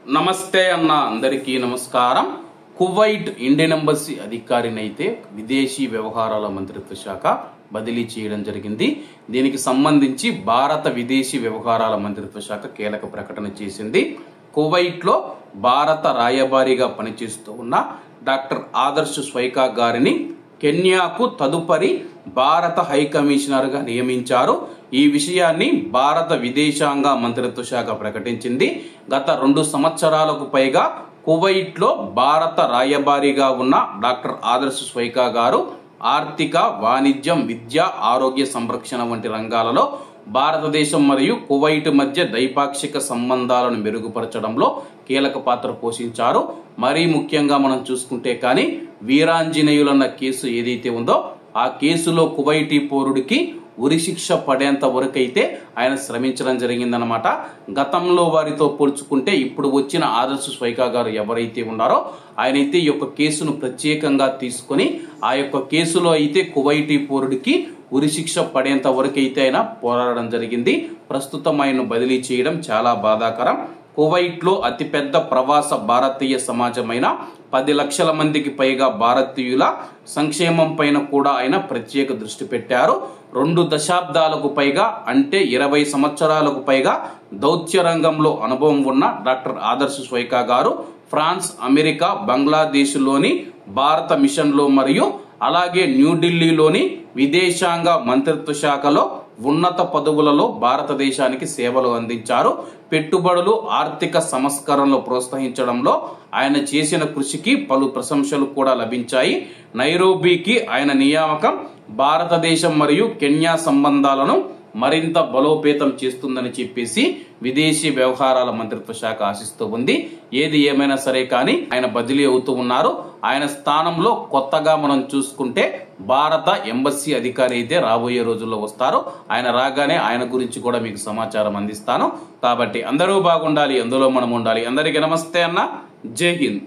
నమస్తే అన్న అందరికీ నమస్కారం. కువైట్ ఇండియన్ ఎంబసీ అధికారినైతే విదేశీ వ్యవహారాల మంత్రిత్వ శాఖ బదిలీ చేయడం జరిగింది. దీనికి సంబంధించి భారత విదేశీ వ్యవహారాల మంత్రిత్వ శాఖ కీలక ప్రకటన చేసింది. కువైట్ లో భారత రాయబారిగా పనిచేస్తూ ఉన్న డాక్టర్ ఆదర్శ్ స్వైకా గారిని కెన్యాకు తదుపరి భారత హై కమిషనర్ గా నియమించారు. ఈ విషయాన్ని భారత విదేశాంగ మంత్రిత్వ శాఖ ప్రకటించింది. గత 2 సంవత్సరాలకు పైగా కువైట్ లో భారత రాయబారిగా ఉన్న డాక్టర్ ఆదర్శ్ స్వైకా గారు ఆర్థిక, వాణిజ్యం, విద్య, ఆరోగ్య సంరక్షణ వంటి రంగాలలో భారతదేశం మరియు కువైట్ మధ్య ద్వైపాక్షిక సంబంధాలను మెరుగుపరచడంలో కీలక పాత్ర పోషించారు. మరీ ముఖ్యంగా మనం చూసుకుంటే కానీ వీరాంజనేయులన్న కేసు ఏదైతే ఉందో ఆ కేసులో కువైటీ పౌరుడికి ఉరిశిక్ష పడేంత వరకైతే ఆయన శ్రమించడం జరిగిందనమాట. గతంలో వారితో పోల్చుకుంటే ఇప్పుడు వచ్చిన ఆదర్శ్ స్వైకా గారు ఎవరైతే ఉన్నారో ఆయనైతే ఈ యొక్క కేసును ప్రత్యేకంగా తీసుకుని ఆ యొక్క కేసులో అయితే కువైటీ పౌరుడికి ఉరిశిక్ష పడేంత వరకైతే ఆయన పోరాడడం జరిగింది. ప్రస్తుతం ఆయన బదిలీ చేయడం చాలా బాధాకరం. కువైట్ లో అతిపెద్ద ప్రవాస భారతీయ సమాజమైన 10 లక్షల మందికి పైగా భారతీయుల సంక్షేమం పైన కూడా ఆయన ప్రత్యేక దృష్టి పెట్టారు. 2 దశాబ్దాలకు పైగా అంటే 20 సంవత్సరాలకు పైగా దౌత్య రంగంలో అనుభవం ఉన్న డాక్టర్ ఆదర్శ్ స్వైకా గారు ఫ్రాన్స్, అమెరికా, బంగ్లాదేశ్ లోని భారత మిషన్లో మరియు అలాగే న్యూఢిల్లీలోని విదేశాంగ మంత్రిత్వ శాఖలో ఉన్నత పదవులలో భారతదేశానికి సేవలు అందించారు. పెట్టుబడులు, ఆర్థిక సంస్కరణలు ప్రోత్సహించడంలో ఆయన చేసిన కృషికి పలు ప్రశంసలు కూడా లభించాయి. నైరోబీకి ఆయన నియామకం భారతదేశం మరియు కెన్యా సంబంధాలను మరింత బలోపేతం చేస్తుందని చెప్పేసి విదేశీ వ్యవహారాల మంత్రిత్వ శాఖ ఆశిస్తూ ఉంది. ఏది ఏమైనా సరే కానీ ఆయన బదిలీ అవుతూ ఉన్నారు. ఆయన స్థానంలో కొత్తగా మనం చూసుకుంటే భారత ఎంబసీ అధికారి అయితే రాబోయే రోజుల్లో వస్తారు. ఆయన రాగానే ఆయన గురించి కూడా మీకు సమాచారం అందిస్తాను. కాబట్టి అందరూ బాగుండాలి, అందులో మనం ఉండాలి. అందరికీ నమస్తే అన్న. జై హింద్.